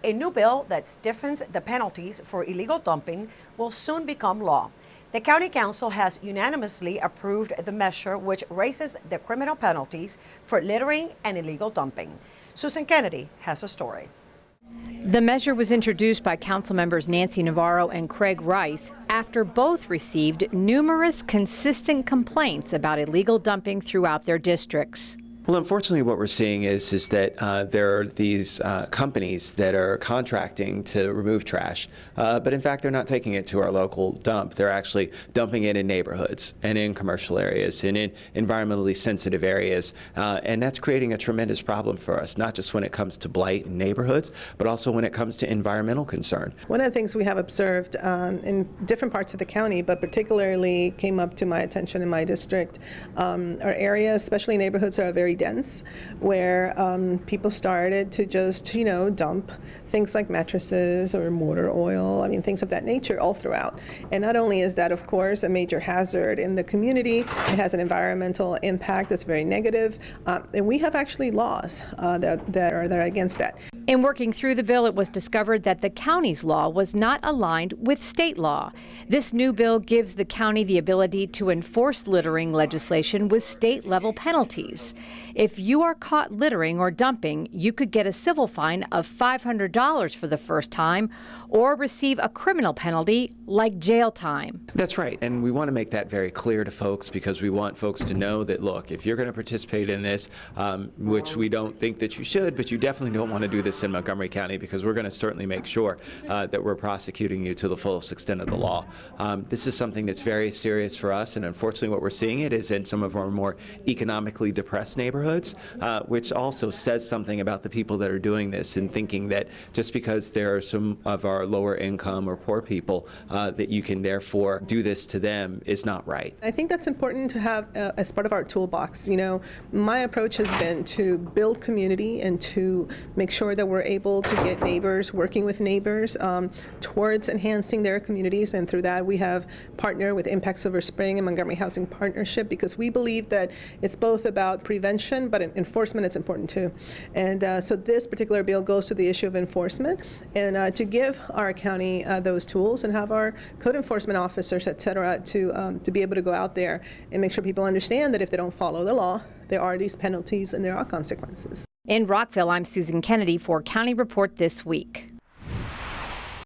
A new bill that stiffens the penalties for illegal dumping will soon become law. The County Council has unanimously approved the measure, which raises the criminal penalties for littering and illegal dumping. Susan Kennedy has a story. The measure was introduced by council members Nancy Navarro and Craig Rice after both received numerous consistent complaints about illegal dumping throughout their districts. Well, unfortunately, what we're seeing is that there are these companies that are contracting to remove trash, but in fact, they're not taking it to our local dump. They're actually dumping it in neighborhoods and in commercial areas and in environmentally sensitive areas, and that's creating a tremendous problem for us, not just when it comes to blight in neighborhoods, but also when it comes to environmental concern. One of the things we have observed in different parts of the county, but particularly came up to my attention in my district, are areas, especially neighborhoods, that are very dense, where people started to just, dump things like mattresses or motor oil, things of that nature all throughout. And not only is that, of course, a major hazard in the community, it has an environmental impact that's very negative, and we have actually laws that are against that. In working through the bill, it was discovered that the county's law was not aligned with state law. This new bill gives the county the ability to enforce littering legislation with state-level penalties. If you are caught littering or dumping, you could get a civil fine of $500 for the first time or receive a criminal penalty like jail time. That's right, and we want to make that very clear to folks because we want folks to know that, look, if you're going to participate in this, which we don't think that you should, but you definitely don't want to do this in Montgomery County because we're going to certainly make sure that we're prosecuting you to the fullest extent of the law. This is something that's very serious for us, and unfortunately what we're seeing it is in some of our more economically depressed neighborhoods, which also says something about the people that are doing this and thinking that just because there are some of our lower income or poor people that you can therefore do this to them is not right. I think that's important to have as part of our toolbox. My approach has been to build community and to make sure that we're able to get neighbors, working with neighbors towards enhancing their communities, and through that we have partnered with Impact Silver Spring and Montgomery Housing Partnership because we believe that it's both about prevention, but enforcement is important too. And so this particular bill goes to the issue of enforcement and to give our county those tools and have our code enforcement officers, et cetera, to be able to go out there and make sure people understand that if they don't follow the law, there are these penalties and there are consequences. In Rockville, I'm Susan Kennedy for County Report This Week.